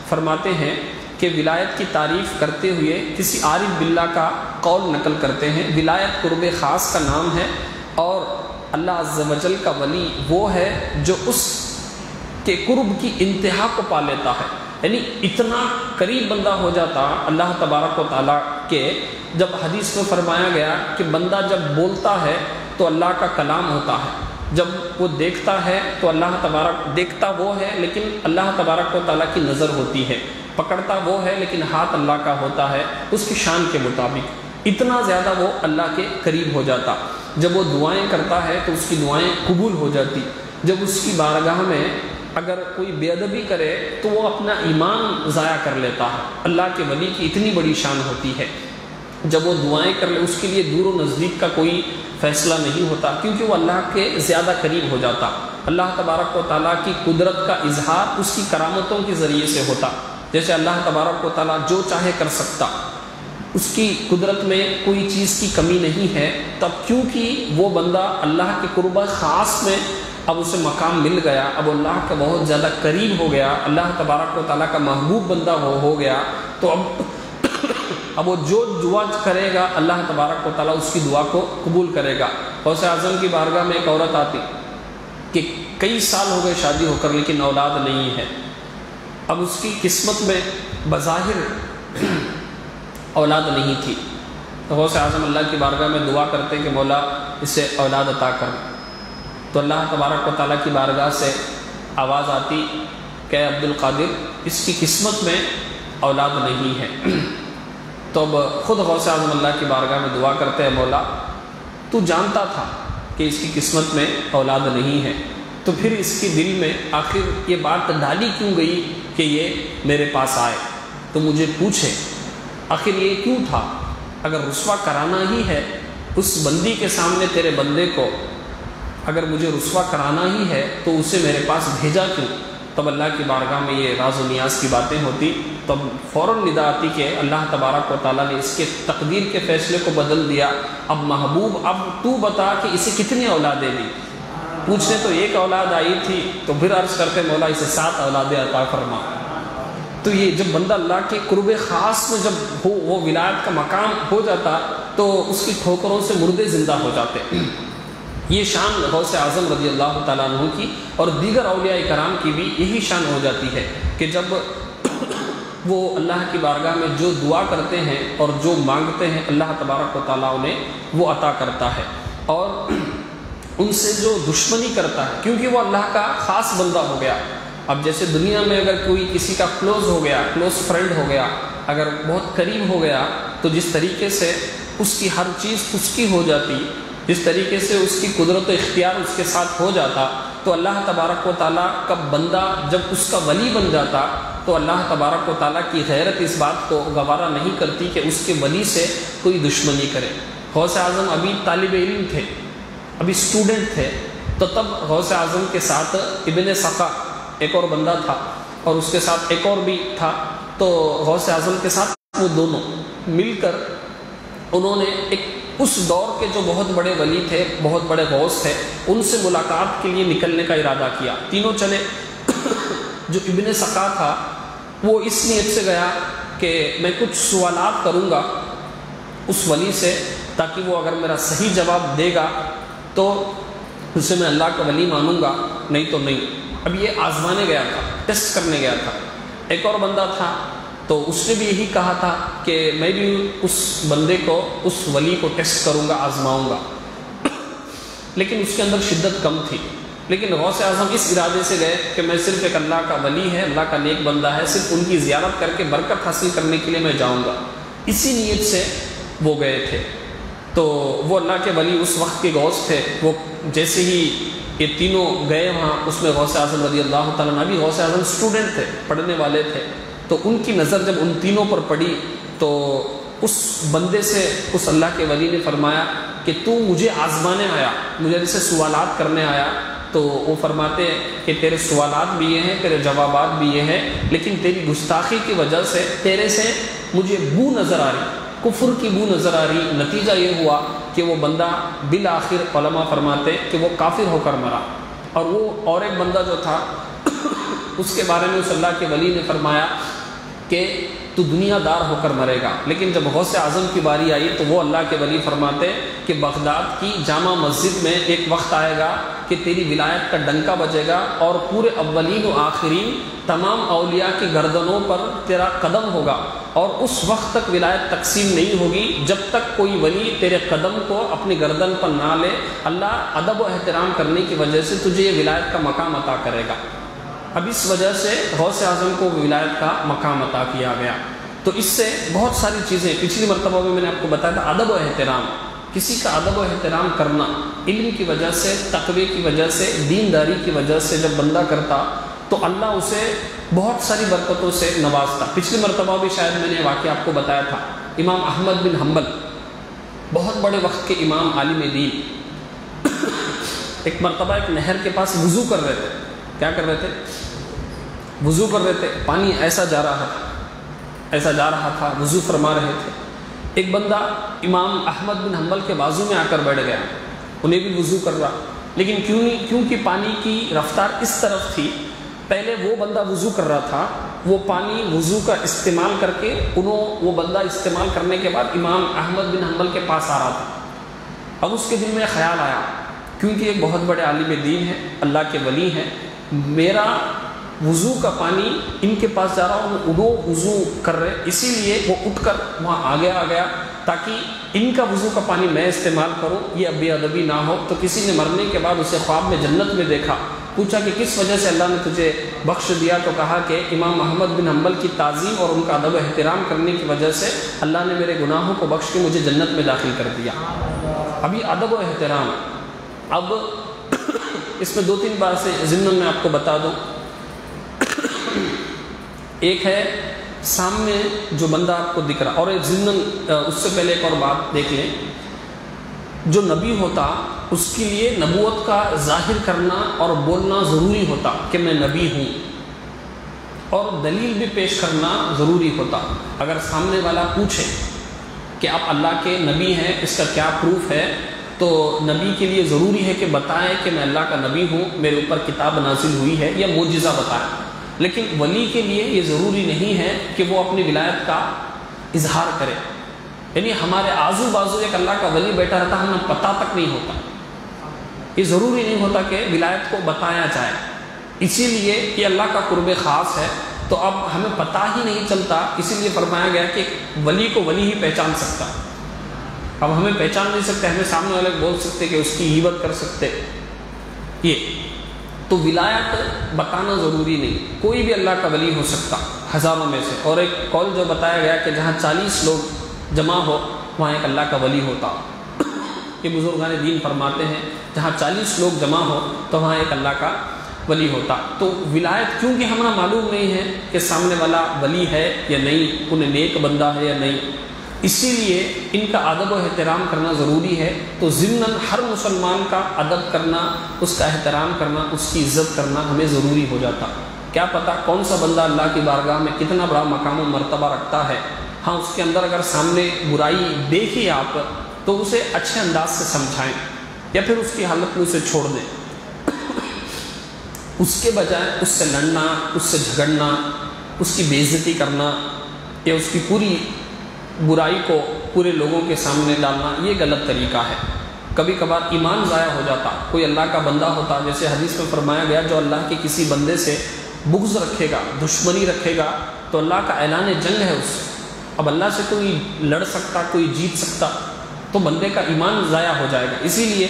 فرماتے ہیں کہ ولایت کی تعریف کرتے ہوئے کسی عارف باللہ کا قول نقل کرتے ہیں، ولایت قرب خاص کا نام ہے، اور اللہ عز و جل کا ولی وہ ہے جو اس کے قرب کی انتہا کو پا لیتا ہے، یعنی اتنا قریب بندہ ہو جاتا اللہ تبارک و تعالیٰ کے۔ جب حدیث میں فرمایا گیا کہ بندہ جب بولتا ہے تو اللہ کا کلام ہوتا ہے، جب وہ دیکھتا ہے تو اللہ تبارک، دیکھتا وہ ہے لیکن اللہ تبارک و تعالیٰ کی نظر ہوتی ہے، پکڑتا وہ ہے لیکن ہاتھ اللہ کا ہوتا ہے اس کی شان کے مطابق، اتنا زیادہ وہ اللہ کے قریب ہو جاتا۔ جب وہ دعائیں کرتا ہے تو اس کی دعائیں قبول ہو جاتی، جب اس کی بارگاہ میں اگر کوئی بے ادبی کرے تو وہ اپنا ایمان ضائع کر لیتا ہے۔ اللہ کے ولی کی اتنی بڑی شان ہوتی ہے، جب وہ دعائیں کر لے اس کے لیے دور و نزدیک کا کوئی فیصلہ نہیں ہوتا، کیونکہ وہ اللہ کے زیادہ قریب ہو جاتا۔ اللہ تبارک و تعالیٰ کی قدرت کا اظہار اس کی کرامتوں کے ذریعے سے ہوتا، جیسے اللہ تبارک و تعالیٰ جو چاہے کر سکتا، اس کی قدرت میں کوئی چیز کی کمی نہیں ہے۔ تب کیونکہ وہ بندہ اللہ کے قربہ خاص میں اب اسے مقام مل گیا، اب اللہ کا بہت زیادہ قریب ہو گیا، اللہ تبارک و تعالیٰ کا محبوب بندہ ہو گیا، تو اب وہ جو دعا کرے گا اللہ تبارک و تعالیٰ اس کی دعا کو قبول کرے گا۔ غوث اعظم کی بارگاہ میں ایک عورت آتی کہ کئی سال ہو گئے شادی ہو کر لیکن اولاد نہیں ہے، اب اس کی قسمت میں بظاہر اولاد نہیں تھی، تو غوث اعظم اللہ کی بارگاہ میں دعا کرتے کہ مولا اسے اولاد عطا کر، تو اللہ تبارک و تعالیٰ کی بارگاہ سے آواز آتی کہ عبد القادر اس کی قسمت میں اولاد نہیں ہے، تو اب خود غوث اعظم اللہ کی بارگاہ میں دعا کرتے ہیں مولا تو جانتا تھا کہ اس کی قسمت میں اولاد نہیں ہے، تو پھر اس کی دل میں آخر یہ بات ڈالی کیوں گئی کہ یہ میرے پاس آئے تو مجھے پوچھے، آخر یہ کیوں تھا؟ اگر رسوا کرانا ہی ہے اس بندی کے سامنے تیرے بندے کو، اگر مجھے رسوا کرانا ہی ہے تو اسے میرے پاس بھیجا کیوں؟ تب اللہ کی بارگاہ میں یہ راز و نیاز کی باتیں ہوتی، تب فوراً ندا آتی کہ اللہ تبارک و تعالیٰ نے اس کے تقدیر کے فیصلے کو بدل دیا، اب محبوب اب تو بتا کہ اسے کتنی اولادیں دی، پوچھنے تو ایک اولاد آئی تھی، تو پھر عرض کرتے مولا اسے 7 اولادیں عطا فرما۔ تو یہ جب بندہ اللہ کے قرب خاص میں جب وہ ولایت کا مقام ہو جاتا تو اس کی ٹھوکروں سے مردے زندہ ہو جاتے۔ یہ شان غوث اعظم رضی اللہ تعالیٰ عنہ کی اور دیگر اولیاء کرام کی بھی یہی شان ہو جاتی ہے کہ جب وہ اللہ کی بارگاہ میں جو دعا کرتے ہیں اور جو مانگتے ہیں اللہ تبارک و تعالیٰ انہیں وہ عطا کرتا ہے، اور ان سے جو دشمنی کرتا ہے کیونکہ وہ اللہ کا خاص بندہ ہو گیا۔ اب جیسے دنیا میں اگر کوئی کسی کا کلوز ہو گیا، کلوز فرینڈ ہو گیا، اگر بہت قریب ہو گیا تو جس طریقے سے اس کی ہر چیز اس کی ہو جاتی، جس طریقے سے اس کی قدرت و اختیار اس کے ساتھ ہو جاتا، تو اللہ تبارک و تعالیٰ کا بندہ جب اس کا ولی بن جاتا تو اللہ تبارک و تعالیٰ کی غیرت اس بات کو گوارا نہیں کرتی کہ اس کے ولی سے کوئی دشمنی کرے۔ غوث اعظم ابھی طالب علم تھے، ابھی اسٹوڈنٹ تھے، تو تب غوث اعظم کے ساتھ ابن سقا ایک اور بندہ تھا اور اس کے ساتھ ایک اور بھی تھا، تو غوث اعظم کے ساتھ وہ دونوں مل کر انہوں نے ایک اس دور کے جو بہت بڑے ولی تھے، بہت بڑے غوث تھے، ان سے ملاقات کے لیے نکلنے کا ارادہ کیا۔ تینوں چلے۔ جو ابن سقا تھا وہ اس نیت سے گیا کہ میں کچھ سوالات کروں گا اس ولی سے تاکہ وہ اگر میرا صحیح جواب دے گا تو اسے میں اللہ کا ولی مانوں گا، نہیں تو نہیں۔ اب یہ آزمانے گیا تھا، ٹیسٹ کرنے گیا تھا۔ ایک اور بندہ تھا تو اس نے بھی یہی کہا تھا کہ میں بھی اس بندے کو، اس ولی کو ٹیسٹ کروں گا، آزماؤں گا، لیکن اس کے اندر شدت کم تھی۔ لیکن غوث اعظم اس ارادے سے گئے کہ میں صرف ایک اللہ کا ولی ہے، اللہ کا نیک بندہ ہے، صرف ان کی زیارت کر کے برکت حاصل کرنے کے لیے میں جاؤں گا، اسی نیت سے وہ گئے تھے۔ تو وہ اللہ کے ولی اس وقت کے غوث تھے، وہ جیسے ہی یہ تینوں گئے وہاں، اس میں غوث اعظم رضی اللہ تعالیٰ عنہ بھی، غوث اعظم اسٹوڈنٹ تھے، پڑھنے والے تھے، تو ان کی نظر جب ان تینوں پر پڑی تو اس بندے سے اس اللہ کے ولی نے فرمایا کہ تو مجھے آزمانے آیا، مجھے سے سوالات کرنے آیا۔ تو وہ فرماتے ہیں کہ تیرے سوالات بھی یہ ہیں، تیرے جوابات بھی یہ ہیں، لیکن تیری گستاخی کی وجہ سے تیرے سے مجھے بو نظر آ رہی، کفر کی بو نظر آ رہی۔ نتیجہ یہ ہوا کہ وہ بندہ بالآخر علماء فرماتے کہ وہ کافر ہو کر مرا، اور وہ اور ایک بندہ جو تھا اس کے بارے میں اس اللہ کے ولی نے فرمایا کہ تو دنیا دار ہو کر مرے گا۔ لیکن جب غوث اعظم کی باری آئی تو وہ اللہ کے ولی فرماتے کہ بغداد کی جامع مسجد میں ایک وقت آئے گا کہ تیری ولایت کا ڈنکا بجے گا اور پورے اولین و آخرین تمام اولیاء کی گردنوں پر تیرا قدم ہوگا، اور اس وقت تک ولایت تقسیم نہیں ہوگی جب تک کوئی ولی تیرے قدم کو اپنی گردن پر نہ لے۔ اللہ ادب و احترام کرنے کی وجہ سے تجھے یہ ولایت کا مقام عطا کرے گا۔ اب اس وجہ سے غوث اعظم کو ولایت کا مقام عطا کیا گیا۔ تو اس سے بہت ساری چیزیں، پچھلی مرتبہ میں نے آپ کو بتایا تھا، ادب و احترام، کسی کا ادب و احترام کرنا علم کی وجہ سے، تقوی کی وجہ سے، دینداری کی وجہ سے جب بندہ کرتا تو اللہ اسے بہت ساری برکتوں سے نوازتا۔ پچھلی مرتبہ بھی شاید میں نے واقعہ آپ کو بتایا تھا، امام احمد بن حنبل بہت بڑے وقت کے امام عالم دین، ایک مرتبہ ایک نہر کے پاس وضو کر رہے تھے۔ کیا کر رہے تھے؟ وضو کر رہے تھے، پانی ایسا جا رہا تھا، وضو فرما رہے تھے۔ ایک بندہ امام احمد بن حنبل کے بازو میں آ کر بیٹھ گیا، انہیں بھی وضو کر رہا، لیکن کیونکہ پانی کی رفتار اس طرف تھی، پہلے وہ بندہ وضو کر رہا تھا، وہ پانی وضو کا استعمال کر کے وہ بندہ استعمال کرنے کے بعد امام احمد بن حنبل کے پاس آ رہا تھا۔ اب اس کے دل میں خیال آیا، کیونکہ ایک بہت بڑے عالم دین ہے، اللہ کے ولی ہیں، میرا وضو کا پانی ان کے پاس جا رہا ہوں، وہ وضو کر رہے، اسی لیے وہ اٹھ کر وہاں آگے آ گیا تاکہ ان کا وضو کا پانی میں استعمال کروں، یہ بے ادبی نہ ہو۔ تو کسی نے مرنے کے بعد اسے خواب میں جنت میں دیکھا، پوچھا کہ کس وجہ سے اللہ نے تجھے بخش دیا، تو کہا کہ امام احمد بن حنبل کی تعظیم اور ان کا ادب و احترام کرنے کی وجہ سے اللہ نے میرے گناہوں کو بخش کے مجھے جنت میں داخل کر دیا۔ ابھی ادب و احترام، اب اس میں دو تین باتیں ضمن میں آپ کو بتا دوں۔ ایک ہے سامنے جو بندہ آپ کو دکھ رہا، اور ایک ضمن اس سے پہلے ایک اور بات دیکھ لیں، جو نبی ہوتا اس کے لیے نبوت کا ظاہر کرنا اور بولنا ضروری ہوتا کہ میں نبی ہوں، اور دلیل بھی پیش کرنا ضروری ہوتا۔ اگر سامنے والا پوچھے کہ آپ اللہ کے نبی ہیں، اس کا کیا پروف ہے، تو نبی کے لیے ضروری ہے کہ بتائیں کہ میں اللہ کا نبی ہوں، میرے اوپر کتاب نازل ہوئی ہے، یا معجزہ بتائیں۔ لیکن ولی کے لیے یہ ضروری نہیں ہے کہ وہ اپنی ولایت کا اظہار کرے، یعنی ہمارے آزو بازو ایک اللہ کا ولی بیٹھا رہتا، ہمیں پتہ تک نہیں ہوتا، یہ ضروری نہیں ہوتا کہ ولایت کو بتایا جائے، اسی لیے یہ اللہ کا قرب خاص ہے، تو اب ہمیں پتہ ہی نہیں چلتا، اسی لیے فرمایا گیا کہ ولی کو ولی ہی پہچان سکتا۔ اب ہمیں پہچان نہیں سکتے، ہمیں سامنے والے بول سکتے کہ اس کی غیبت کر سکتے، یہ تو ولایت بتانا ضروری نہیں، کوئی بھی اللہ کا ولی ہو سکتا ہزاروں میں سے۔ اور ایک قول جو بتایا گیا کہ جہاں 40 لوگ جمع ہو وہاں ایک اللہ کا ولی ہوتا، یہ بزرگان دین فرماتے ہیں جہاں 40 لوگ جمع ہو تو وہاں ایک اللہ کا ولی ہوتا۔ تو ولایت کیونکہ ہمیں معلوم نہیں ہے کہ سامنے والا ولی ہے یا نہیں، انہیں نیک بندہ ہے یا نہیں، اسی لیے ان کا ادب و احترام کرنا ضروری ہے۔ تو ضمناً ہر مسلمان کا ادب کرنا، اس کا احترام کرنا، اس کی عزت کرنا ہمیں ضروری ہو جاتا۔ کیا پتہ کون سا بندہ اللہ کی بارگاہ میں کتنا بڑا مقام و مرتبہ رکھتا ہے، ہاں اس کے اندر اگر سامنے برائی دیکھیں آپ تو اسے اچھے انداز سے سمجھائیں، یا پھر اس کی حالت میں اسے چھوڑ دیں، اس کے بجائے اس سے لڑنا، اس سے جھگڑنا، اس کی بے عزتی کرنا، یا اس کی پوری برائی کو پورے لوگوں کے سامنے ڈالنا، یہ غلط طریقہ ہے۔ کبھی کبھار ایمان ضائع ہو جاتا، کوئی اللہ کا بندہ ہوتا، جیسے حدیث میں فرمایا گیا جو اللہ کے کسی بندے سے بغض رکھے گا، دشمنی رکھے گا، تو اللہ کا اعلان جنگ ہے اس سے۔ اب اللہ سے کوئی لڑ سکتا، کوئی جیت سکتا، تو بندے کا ایمان ضائع ہو جائے گا۔ اسی لیے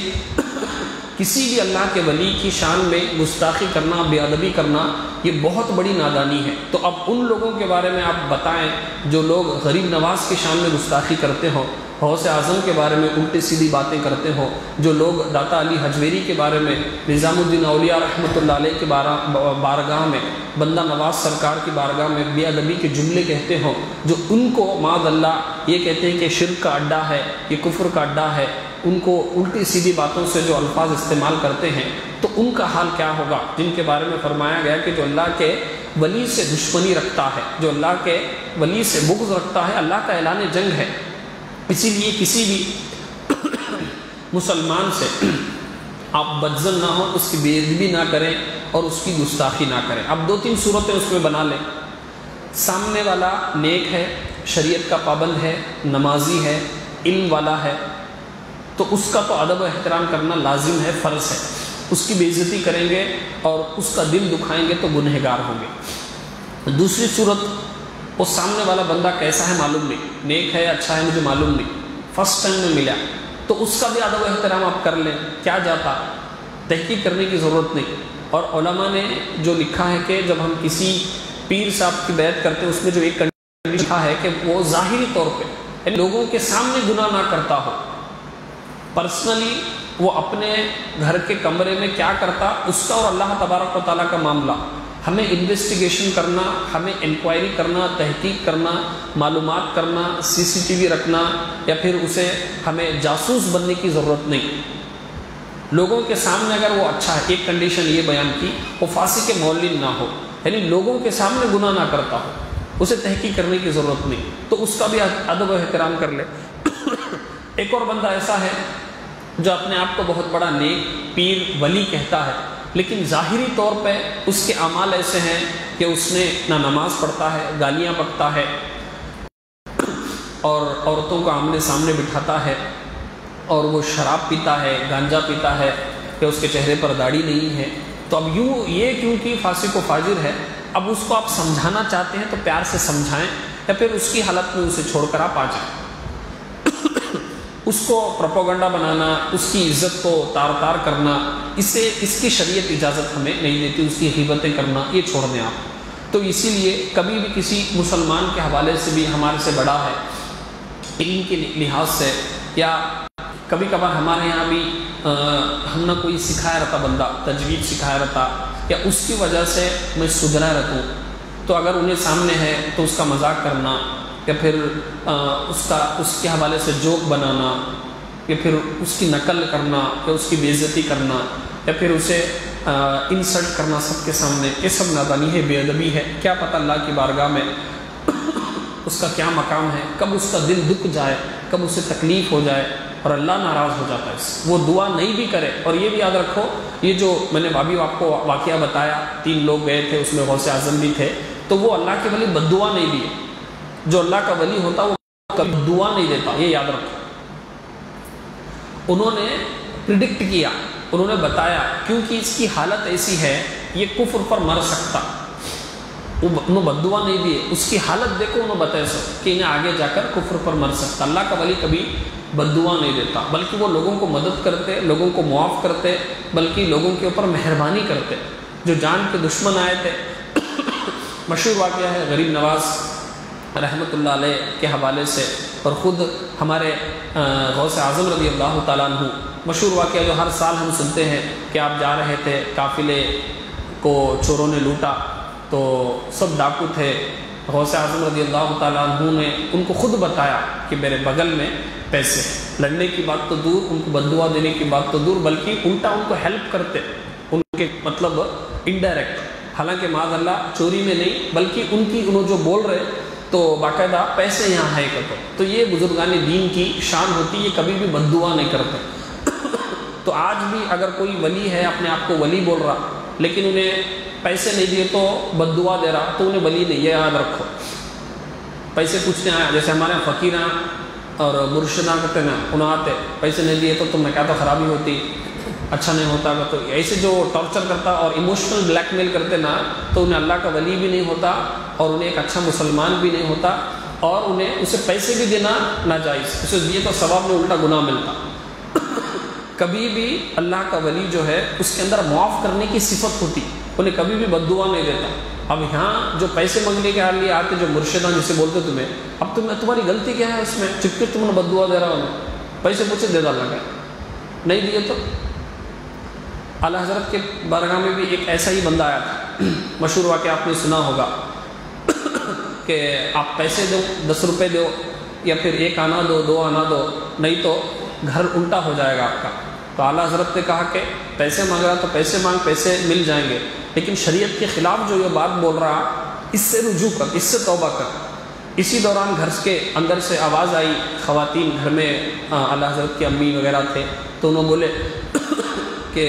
کسی بھی اللہ کے ولی کی شان میں گستاخی کرنا، بے ادبی کرنا، یہ بہت بڑی نادانی ہے۔ تو اب ان لوگوں کے بارے میں آپ بتائیں جو لوگ غریب نواز کی شان میں گستاخی کرتے ہوں، غوث اعظم کے بارے میں الٹی سیدھی باتیں کرتے ہوں، جو لوگ داتا علی حجویری کے بارے میں، نظام الدین اولیاء رحمۃ اللہ علیہ کے بارگاہ میں، بندہ نواز سرکار کی بارگاہ میں بے ادبی کے جملے کہتے ہوں، جو ان کو معاذ اللہ یہ کہتے ہیں کہ شرک کا اڈا ہے، یہ کفر کا اڈا ہے، ان کو الٹی سیدھی باتوں سے جو الفاظ استعمال کرتے ہیں، تو ان کا حال کیا ہوگا، جن کے بارے میں فرمایا گیا کہ جو اللہ کے ولی سے دشمنی رکھتا ہے، جو اللہ کے ولی سے بغض رکھتا ہے، اللہ کا اعلان جنگ ہے۔ اسی لیے کسی بھی مسلمان سے آپ بدظن نہ ہو، اس کی بے ادبی نہ کریں اور اس کی گستاخی نہ کریں۔ اب دو تین صورتیں اس میں بنا لیں۔ سامنے والا نیک ہے، شریعت کا پابند ہے، نمازی ہے، علم والا ہے، تو اس کا تو ادب و احترام کرنا لازم ہے، فرض ہے۔ اس کی بے عزتی کریں گے اور اس کا دل دکھائیں گے تو گنہگار ہوں گے۔ دوسری صورت، وہ سامنے والا بندہ کیسا ہے معلوم نہیں، نیک ہے اچھا ہے مجھے معلوم نہیں، فرسٹ ٹائم میں ملا، تو اس کا بھی ادب و احترام آپ کر لیں، کیا جاتا، تحقیق کرنے کی ضرورت نہیں۔ اور علماء نے جو لکھا ہے کہ جب ہم کسی پیر صاحب کی بیعت کرتے ہیں، اس میں جو ایک کنڈیشن لکھا ہے کہ وہ ظاہری طور پہ لوگوں کے سامنے گناہ نہ کرتا ہو، پرسنلی وہ اپنے گھر کے کمرے میں کیا کرتا، اس کا اور اللہ تبارک و تعالیٰ کا معاملہ۔ ہمیں انویسٹیگیشن کرنا، ہمیں انکوائری کرنا، تحقیق کرنا، معلومات کرنا، CCTV رکھنا، یا پھر اسے ہمیں جاسوس بننے کی ضرورت نہیں۔ لوگوں کے سامنے اگر وہ اچھا ہے، ایک کنڈیشن یہ بیان کی، وہ فاسق مولن نہ ہو، یعنی لوگوں کے سامنے گناہ نہ کرتا ہو، اسے تحقیق کرنے کی ضرورت نہیں، تو اس کا بھی ادب و احترام کر لے۔ ایک اور بندہ ایسا ہے جو اپنے آپ کو بہت بڑا نیک پیر ولی کہتا ہے، لیکن ظاہری طور پہ اس کے اعمال ایسے ہیں کہ اس نے نہ نماز پڑھتا ہے، گالیاں بکتا ہے اور عورتوں کو آمنے سامنے بٹھاتا ہے، اور وہ شراب پیتا ہے، گانجا پیتا ہے، کہ اس کے چہرے پر داڑھی نہیں ہے. تو اب یوں یہ کیونکہ فاسق و فاجر ہے، اب اس کو آپ سمجھانا چاہتے ہیں تو پیار سے سمجھائیں، یا پھر اس کی حالت میں اسے چھوڑ کر آپ آ جائیں. اس کو پروپیگنڈا بنانا، اس کی عزت کو تار تار کرنا، اس کی شریعت اجازت ہمیں نہیں دیتی. اس کی غیبتیں کرنا یہ چھوڑ دیں آپ. تو اسی لیے کبھی بھی کسی مسلمان کے حوالے سے بھی ہمارے سے بڑا ہے علم کے لحاظ سے، یا کبھی کبھار ہمارے یہاں بھی ہم نہ کوئی سکھایا رہتا بندہ، تجوید سکھایا رہتا، یا اس کی وجہ سے میں سدھرا رہتا ہوں، تو اگر انہیں سامنے ہے تو اس کا مذاق کرنا، یا پھر اس کے حوالے سے جوک بنانا، یا پھر اس کی نقل کرنا، یا اس کی بے عزتی کرنا، یا پھر اسے انسلٹ کرنا سب کے سامنے، یہ سب نادانی ہے، بے ادبی ہے. کیا پتہ اللہ کی بارگاہ میں اس کا کیا مقام ہے، کب اس کا دل دکھ جائے، کب اسے تکلیف ہو جائے اور اللہ ناراض ہو جاتا ہے. وہ دعا نہیں بھی کرے. اور یہ بھی یاد رکھو، یہ جو میں نے ابھی آپ کو واقعہ بتایا، 3 لوگ گئے تھے، اس میں غوث اعظم بھی تھے، تو وہ اللہ کے ولی بد دعا نہیں دیے. جو اللہ کا ولی ہوتا وہ کبھی دعا نہیں دیتا، یہ یاد رکھو. انہوں نے پریڈکٹ کیا، انہوں نے بتایا، کیونکہ اس کی حالت ایسی ہے یہ کفر پر مر سکتا. انہوں بد دعا نہیں دیے، اس کی حالت دیکھو، انہوں بتایا سب کہ انہیں آگے جا کر کفر پر مر سکتا. اللہ کا ولی کبھی بد دعا نہیں دیتا، بلکہ وہ لوگوں کو مدد کرتے، لوگوں کو معاف کرتے، بلکہ لوگوں کے اوپر مہربانی کرتے. جو جان کے دشمن آئے تھے، مشہور واقعہ ہے غریب نواز رحمۃ اللہ علیہ کے حوالے سے، اور خود ہمارے غوث اعظم رضی اللہ تعالیٰ عنہ، مشہور واقعہ جو ہر سال ہم سنتے ہیں کہ آپ جا رہے تھے، قافلے کو چوروں نے لوٹا، تو سب ڈاکو تھے. غوث اعظم رضی اللہ تعالیٰ عنہ نے ان کو خود بتایا کہ میرے بغل میں پیسے، لڑنے کی بات تو دور، ان کو بد دعا دینے کی بات تو دور، بلکہ الٹا ان کو ہیلپ کرتے، ان کے مطلب انڈائریکٹ، حالانکہ معاذ اللہ چوری میں نہیں، بلکہ انہوں جو بول رہے تو باقاعدہ پیسے یہاں ہے کرتے. تو یہ بزرگان دین کی شان ہوتی ہے، کبھی بھی بد دعا نہیں کرتے. تو آج بھی اگر کوئی ولی ہے، اپنے آپ کو ولی بول رہا، لیکن انہیں پیسے نہیں دیے تو بد دعا دے رہا، تو انہیں ولی نہیں. یہ یاد رکھو. پیسے پوچھنے آیا، جیسے ہمارے فقیراں اور مرشداں کہتے ہیں نا، انہیں آتے پیسے نہیں دیے تو تم نے کیا تو خرابی ہوتی، اچھا نہیں ہوتا. تو ایسے جو ٹارچر کرتا اور ایموشنل بلیک میل کرتے نا، تو انہیں اللہ کا ولی بھی نہیں ہوتا، اور انہیں ایک اچھا مسلمان بھی نہیں ہوتا، اور انہیں اسے پیسے بھی دینا ناجائز، اسے دیے تو ثواب میں الٹا گناہ ملتا. کبھی بھی اللہ کا ولی جو ہے اس کے اندر معاف کرنے کی صفت ہوتی، انہیں کبھی بھی بد دعا نہیں دیتا. اب یہاں جو پیسے مانگنے کے لیے آتے، جو مرشدان جسے بولتے تمہیں، اب تمہاری غلطی کیا ہے اس میں، چپکے تم نے بد دعا دے رہا ہوں، پیسے پوچھے دے ڈالنا، کا نہیں دیے تو. اعلیٰ حضرت کے بارگاہ میں بھی ایک ایسا ہی بندہ آیا تھا، مشہور واقعہ آپ نے سنا ہوگا کہ آپ پیسے دو، 10 روپے دو، یا پھر 1 آنا دو، 2 آنا دو، نہیں تو گھر الٹا ہو جائے گا آپ کا. تو اعلیٰ حضرت نے کہا کہ پیسے مانگ رہا تو پیسے مانگ، پیسے مل جائیں گے، لیکن شریعت کے خلاف جو یہ بات بول رہا، اس سے رجوع کر، اس سے توبہ کر. اسی دوران گھر کے اندر سے آواز آئی، خواتین گھر میں اعلیٰ حضرت کی امی وغیرہ تھے، تو انہوں بولے کہ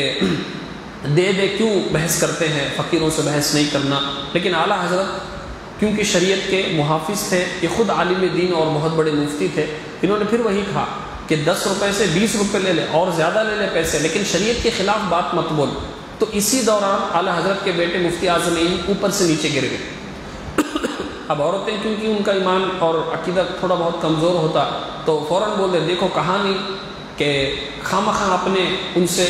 دے دے، کیوں بحث کرتے ہیں، فقیروں سے بحث نہیں کرنا. لیکن اعلیٰ حضرت کیونکہ شریعت کے محافظ تھے، یہ خود عالم دین اور بہت بڑے مفتی تھے، انہوں نے پھر وہی کہا کہ 10 روپے سے 20 روپے لے لے، اور زیادہ لے لے پیسے، لیکن شریعت کے خلاف بات مت بول. تو اسی دوران اعلیٰ حضرت کے بیٹے مفتی اعظم اوپر سے نیچے گر گئے. اب عورتیں کیونکہ ان کا ایمان اور عقیدہ تھوڑا بہت کمزور ہوتا، تو فوراً بول دے، دیکھو کہانی کہ خواہ اپنے ان سے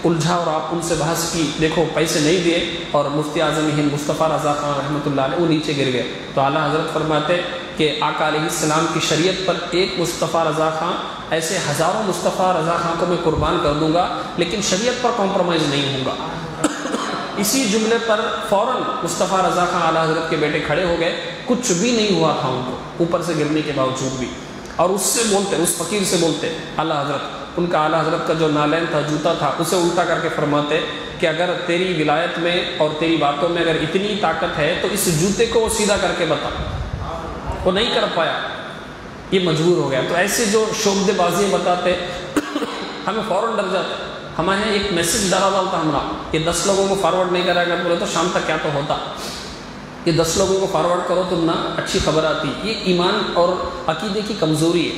الجھا اور آپ ان سے بحث کی، دیکھو پیسے نہیں دیے، اور مفتی اعظم ہند مصطفیٰ رضا خان رحمۃ اللہ علیہ وہ نیچے گر گئے. تو اعلیٰ حضرت فرماتے کہ آقا علیہ السلام کی شریعت پر ایک مصطفیٰ رضا خان، ایسے ہزاروں مصطفیٰ رضا خان کو میں قربان کر دوں گا، لیکن شریعت پر کمپرومائز نہیں ہوں گا. اسی جملے پر فوراً مصطفیٰ رضا خان اعلیٰ حضرت کے بیٹے کھڑے ہو گئے، کچھ بھی نہیں ہوا تھا ان کو اوپر سے گرنے کے باوجود بھی. اور اس سے بولتے، اس فقیر سے بولتے اعلیٰ حضرت، ان کا اعلیٰ حضرت کا جو نالین تھا، جوتا تھا، اسے الٹا کر کے فرماتے کہ اگر تیری ولایت میں اور تیری باتوں میں اگر اتنی طاقت ہے تو اس جوتے کو سیدھا کر کے بتا. وہ نہیں کر پایا، یہ مجبور ہو گیا. تو ایسے جو شعبدے بازیاں بتاتے ہمیں فوراً ڈر جاتا ہے. ہمارے یہاں ایک میسج ڈرا ڈالتا ہمارا کہ 10 لوگوں کو فارورڈ نہیں کرا کر بولے تو شام تک کیا تو ہوتا، کہ 10 لوگوں کو فارورڈ کرو تو نہ اچھی خبر آتی. یہ ایمان اور عقیدے کی کمزوری ہے.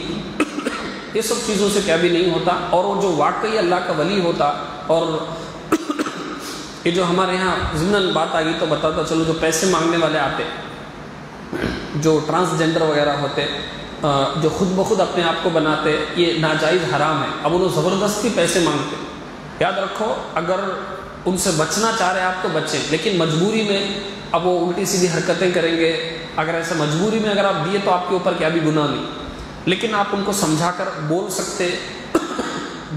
یہ سب چیزوں سے کیا بھی نہیں ہوتا. اور وہ جو واقعی اللہ کا ولی ہوتا، اور یہ جو ہمارے یہاں ضمن بات آ گئی تو بتاتا چلو، جو پیسے مانگنے والے آتے، جو ٹرانسجینڈر وغیرہ ہوتے، جو خود بخود اپنے آپ کو بناتے، یہ ناجائز حرام ہے. اب انہوں زبردستی پیسے مانگتے. یاد رکھو، اگر ان سے بچنا چاہ رہے آپ تو بچیں، لیکن مجبوری میں اب وہ الٹی سیدھی حرکتیں کریں گے. اگر ایسا مجبوری میں اگر آپ دیے تو آپ کے اوپر کیا بھی گناہ نہیں، لیکن آپ ان کو سمجھا کر بول سکتے،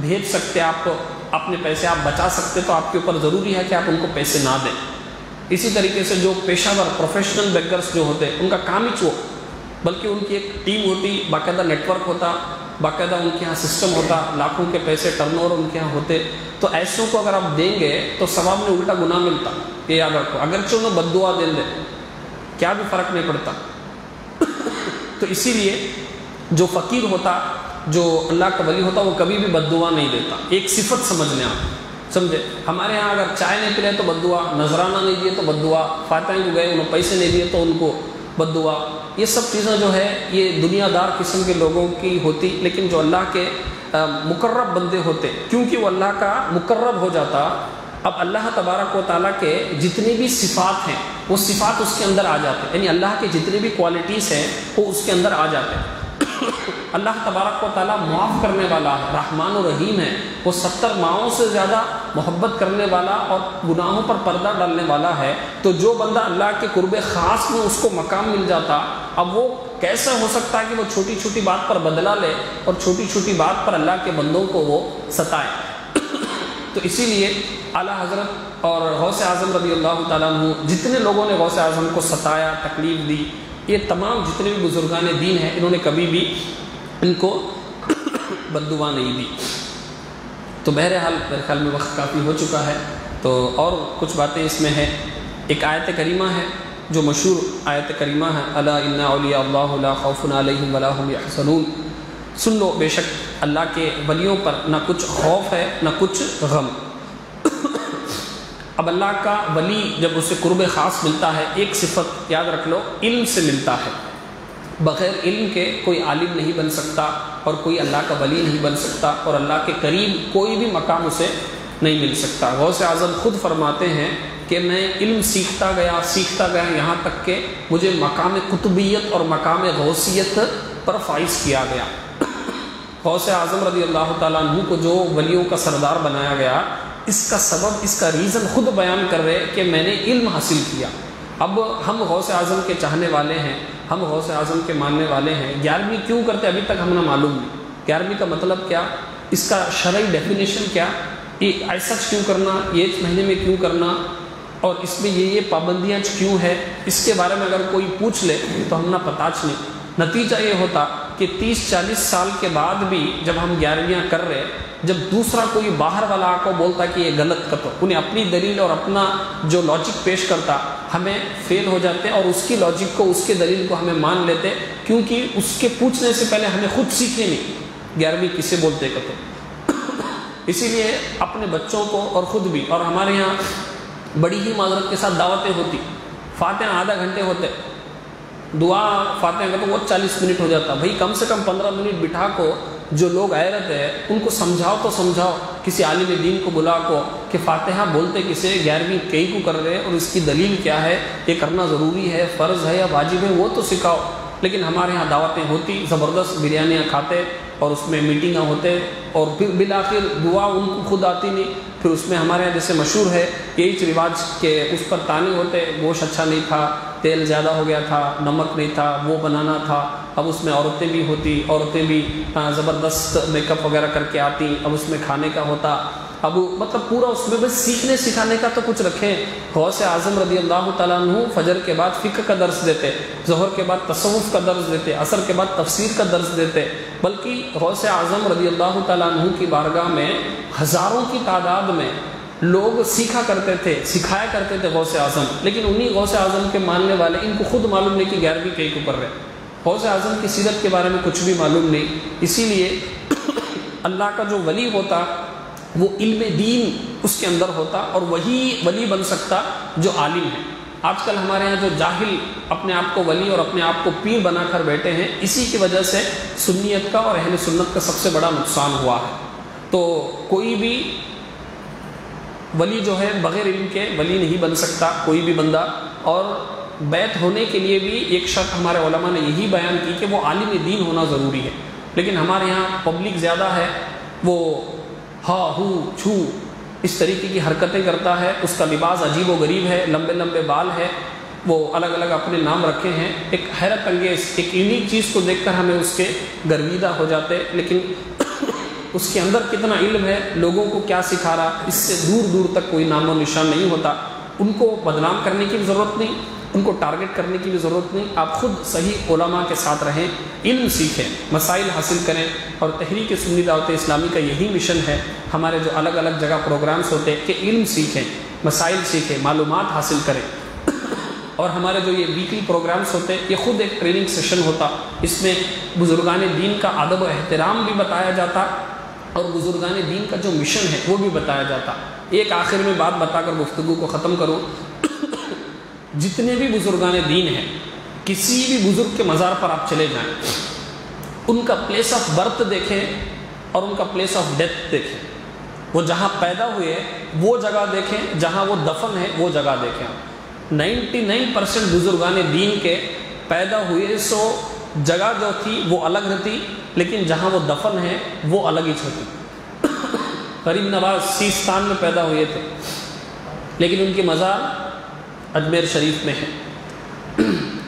بھیج سکتے، آپ کو اپنے پیسے آپ بچا سکتے، تو آپ کے اوپر ضروری ہے کہ آپ ان کو پیسے نہ دیں. اسی طریقے سے جو پیشہ ور پروفیشنل بیگرس جو ہوتے، ان کا کام ہی وہ، بلکہ ان کی ایک ٹیم ہوتی، باقاعدہ نیٹ ورک ہوتا، باقاعدہ ان کے یہاں سسٹم ہوتا، لاکھوں کے پیسے ٹرن اوور ان کے یہاں ہوتے. تو ایسوں کو اگر آپ دیں گے تو ثواب میں الٹا گناہ ملتا. یہ یاد رکھو، اگرچہ انہیں بد دعا دے دے کیا بھی فرق نہیں پڑتا. تو اسی لیے جو فقیر ہوتا، جو اللہ کا ولی ہوتا، وہ کبھی بھی بد دعا نہیں دیتا. ایک صفت سمجھ لیں آپ، سمجھے. ہمارے ہاں اگر چائے نہیں پلے تو بد دعا، نذرانہ نہیں دیے تو بد دعا، فاتحہ کو گئے انہوں پیسے نہیں دیے تو ان کو بد دعا. یہ سب چیزیں جو ہے یہ دنیا دار قسم کے لوگوں کی ہوتی. لیکن جو اللہ کے مقرب بندے ہوتے، کیونکہ وہ اللہ کا مقرب ہو جاتا، اب اللہ تبارک و تعالیٰ کے جتنی بھی صفات ہیں وہ صفات اس کے اندر آ جاتے، یعنی اللہ کے جتنی بھی کوالٹیز ہیں وہ اس کے اندر آ جاتے ہیں. اللہ تبارک و تعالیٰ معاف کرنے والا ہے، رحمان و رحیم ہے. وہ 70 ماؤں سے زیادہ محبت کرنے والا اور گناہوں پر پردہ ڈالنے والا ہے. تو جو بندہ اللہ کے قرب خاص میں اس کو مقام مل جاتا، اب وہ کیسا ہو سکتا ہے کہ وہ چھوٹی چھوٹی بات پر بدلہ لے اور چھوٹی چھوٹی بات پر اللہ کے بندوں کو وہ ستائے. تو اسی لیے اعلیٰ حضرت اور غوث اعظم رضی اللہ تعالیٰ عنہ، جتنے لوگوں نے غوث اعظم کو ستایا، تکلیف دی، یہ تمام جتنے بھی بزرگان دین ہیں، انہوں نے کبھی بھی ان کو بد دعا نہیں دی. تو بہرحال میرے خیال میں وقت کافی ہو چکا ہے، تو اور کچھ باتیں اس میں ہیں. ایک آیت کریمہ ہے جو مشہور آیت کریمہ ہے، الا ان اولیاء اللہ لا خوف علیہم ولا هم یحزنون. سن لو، بے شک اللہ کے ولیوں پر نہ کچھ خوف ہے نہ کچھ غم. اب اللہ کا ولی جب اسے قرب خاص ملتا ہے، ایک صفت یاد رکھ لو، علم سے ملتا ہے. بغیر علم کے کوئی عالم نہیں بن سکتا اور کوئی اللہ کا ولی نہیں بن سکتا، اور اللہ کے قریب کوئی بھی مقام اسے نہیں مل سکتا. غوث اعظم خود فرماتے ہیں کہ میں علم سیکھتا گیا یہاں تک کہ مجھے مقام قطبیت اور مقام غوثیت پر فائز کیا گیا. غوث اعظم رضی اللہ تعالیٰ عنہ کو جو ولیوں کا سردار بنایا گیا، اس کا سبب، اس کا ریزن خود بیان کر رہے کہ میں نے علم حاصل کیا. اب ہم غوث اعظم کے چاہنے والے ہیں، ہم غوث اعظم کے ماننے والے ہیں. 11ویں کیوں کرتے ابھی تک ہمیں معلوم نہیں. 11ویں کا مطلب کیا، اس کا شرعی ڈیفینیشن کیا، یہ ایسا کیوں کرنا، یہ مہینے میں کیوں کرنا، اور اس میں یہ پابندیاں کیوں ہے، اس کے بارے میں اگر کوئی پوچھ لے تو ہم نہ پتاچ نہیں. نتیجہ یہ ہوتا کہ 30-40 سال کے بعد بھی جب ہم 11ویاں کر رہے، جب دوسرا کوئی باہر والا آ کو بولتا کہ یہ غلط کتو، انہیں اپنی دلیل اور اپنا جو لاجک پیش کرتا، ہمیں فیل ہو جاتے اور اس کی لاجک کو، اس کے دلیل کو ہمیں مان لیتے، کیونکہ اس کے پوچھنے سے پہلے ہمیں خود سیکھے نہیں 11ویں کسے بولتے کتو. اسی لیے اپنے بچوں کو اور خود بھی، اور ہمارے یہاں بڑی ہی معذرت کے ساتھ دعوتیں ہوتی، فاتحہ آدھا گھنٹے ہوتے، دعا فاتحہ کا تو وہ 40 منٹ ہو جاتا. بھائی کم سے کم 15 منٹ بٹھا کو جو لوگ آئے رہتے ہیں ان کو سمجھاؤ تو سمجھاؤ، کسی عالم دین کو بلا کو کہ فاتحہ بولتے کسے، 11ویں کئی کو کر رہے اور اس کی دلیل کیا ہے، یہ کرنا ضروری ہے، فرض ہے یا واجب ہے، وہ تو سکھاؤ. لیکن ہمارے ہاں دعوتیں ہوتی، زبردست بریانیاں کھاتے اور اس میں میٹنگاں ہوتے، اور پھر بالآخر دعا ان کو خود آتی نہیں. پھر اس میں ہمارے یہاں جیسے مشہور ہے یہی رواج کہ اس پر تانے ہوتے، گوشت اچھا نہیں تھا، تیل زیادہ ہو گیا تھا، نمک نہیں تھا، وہ بنانا تھا. اب اس میں عورتیں بھی ہوتی، عورتیں بھی زبردست میک اپ وغیرہ کر کے آتی، اب اس میں کھانے کا ہوتا. اب مطلب پورا اس میں بس سیکھنے سکھانے کا تو کچھ رکھیں. غوث اعظم رضی اللہ تعالیٰ عنہ فجر کے بعد فقہ کا درس دیتے، ظہر کے بعد تصوف کا درس دیتے، عصر کے بعد تفسیر کا درس دیتے. بلکہ غوث اعظم رضی اللہ تعالیٰ عنہ کی بارگاہ میں ہزاروں کی تعداد میں لوگ سیکھا کرتے تھے، سکھایا کرتے تھے غوث اعظم. لیکن انہی غوث اعظم کے ماننے والے ان کو خود معلوم نہیں کہ 11ویں کئی کو کر رہے. غوث اعظم کی سیرت کے بارے میں کچھ بھی معلوم نہیں. اسی لیے اللہ کا جو ولی ہوتا وہ علم دین اس کے اندر ہوتا اور وہی ولی بن سکتا جو عالم ہے۔ آج کل ہمارے ہاں جو جاہل اپنے آپ کو ولی اور اپنے آپ کو پیر بنا کر بیٹھے ہیں، اسی کی وجہ سے سنیت کا اور اہل سنت کا سب سے بڑا نقصان ہوا ہے۔ تو کوئی بھی ولی جو ہے بغیر علم کے ولی نہیں بن سکتا کوئی بھی بندہ، اور بیعت ہونے کے لیے بھی ایک شرط ہمارے علماء نے یہی بیان کی کہ وہ عالم دین ہونا ضروری ہے۔ لیکن ہمارے یہاں پبلک زیادہ ہے، وہ ہا ہو چھو اس طریقے کی حرکتیں کرتا ہے، اس کا لباس عجیب و غریب ہے، لمبے لمبے بال ہے، وہ الگ الگ اپنے نام رکھے ہیں، ایک حیرت انگیز ایک یونیک چیز کو دیکھ کر ہمیں اس کے گرویدہ ہو جاتے، لیکن اس کے اندر کتنا علم ہے، لوگوں کو کیا سکھا رہا، اس سے دور دور تک کوئی نام و نشان نہیں ہوتا۔ ان کو بدنام کرنے کی بھی ضرورت نہیں، ان کو ٹارگٹ کرنے کی بھی ضرورت نہیں، آپ خود صحیح علماء کے ساتھ رہیں، علم سیکھیں، مسائل حاصل کریں، اور تحریک سنی دعوت اسلامی کا یہی مشن ہے۔ ہمارے جو الگ الگ جگہ پروگرامز ہوتے ہیں کہ علم سیکھیں، مسائل سیکھیں، معلومات حاصل کریں، اور ہمارے جو یہ ویکلی پروگرامز ہوتے ہیں یہ خود ایک ٹریننگ سیشن ہوتا، اس میں بزرگان دین کا ادب و احترام بھی بتایا جاتا اور بزرگان دین کا جو مشن ہے وہ بھی بتایا جاتا۔ ایک آخر میں بات بتا کر گفتگو کو ختم کروں، جتنے بھی بزرگان دین ہیں، کسی بھی بزرگ کے مزار پر آپ چلے جائیں، ان کا پلیس آف برتھ دیکھیں اور ان کا پلیس آف ڈیتھ دیکھیں، وہ جہاں پیدا ہوئے وہ جگہ دیکھیں، جہاں وہ دفن ہے وہ جگہ دیکھیں۔ 99% بزرگان دین کے پیدا ہوئے سو جگہ جو تھی وہ الگ رہتی، لیکن جہاں وہ دفن ہے وہ الگ ہی ہوتی۔ غریب نواز سیستان میں پیدا ہوئے تھے، لیکن ان کی مزار اجمیر شریف میں ہے۔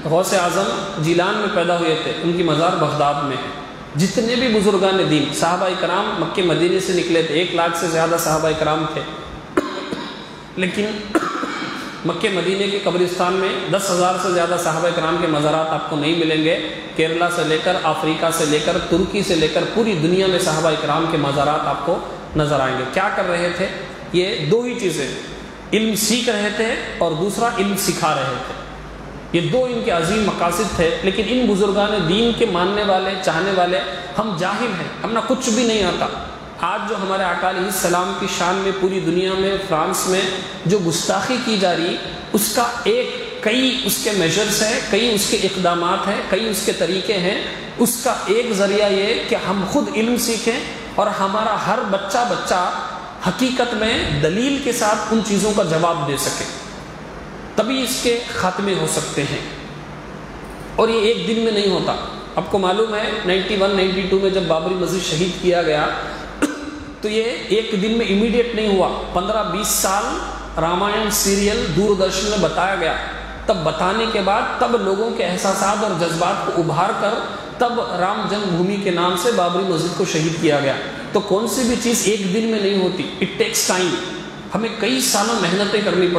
غوث اعظم جیلان میں پیدا ہوئے تھے، ان کی مزار بغداد میں ہے۔ جتنے بھی بزرگان دین، صحابہ کرام مکہ مدینے سے نکلے تھے، 1 لاکھ سے زیادہ صحابہ کرام تھے، لیکن مکہ مدینے کے قبرستان میں 10,000 سے زیادہ صحابہ کرام کے مزارات آپ کو نہیں ملیں گے۔ کیرلا سے لے کر افریقہ سے لے کر ترکی سے لے کر پوری دنیا میں صحابہ کرام کے مزارات آپ کو نظر آئیں گے۔ کیا کر رہے تھے؟ یہ دو ہی چیزیں، علم سیکھ رہے تھے اور دوسرا علم سکھا رہے تھے۔ یہ دو ان کے عظیم مقاصد تھے۔ لیکن ان بزرگان دین کے ماننے والے، چاہنے والے، ہم جاہل ہیں، ہمیں کچھ بھی نہیں آتا۔ آج جو ہمارے آقا علیہ السلام کی شان میں پوری دنیا میں، فرانس میں جو گستاخی کی جا رہی، اس کا کئی اس کے میجرز ہیں، کئی اس کے اقدامات ہیں، کئی اس کے طریقے ہیں۔ اس کا ایک ذریعہ یہ کہ ہم خود علم سیکھیں اور ہمارا ہر بچہ حقیقت میں دلیل کے ساتھ ان چیزوں کا جواب دے سکے، تبھی اس کے خاتمے ہو سکتے ہیں۔ اور یہ ایک دن میں نہیں ہوتا۔ آپ کو معلوم ہے 91 92 میں جب بابری مسجد شہید کیا گیا تو یہ ایک دن میں امیڈیٹ نہیں ہوا، 15-20 سال رامائن سیریل دوردرشن میں بتایا گیا، تب بتانے کے بعد تب لوگوں کے احساسات اور جذبات کو ابھار کر تب رام جنم بھومی کے نام سے بابری مسجد کو شہید کیا گیا۔ تو کون سی بھی چیز ایک دن میں نہیں ہوتی، اٹ ٹیکس ٹائم، ہمیں کئی سالوں محنتیں کرنی پڑتی۔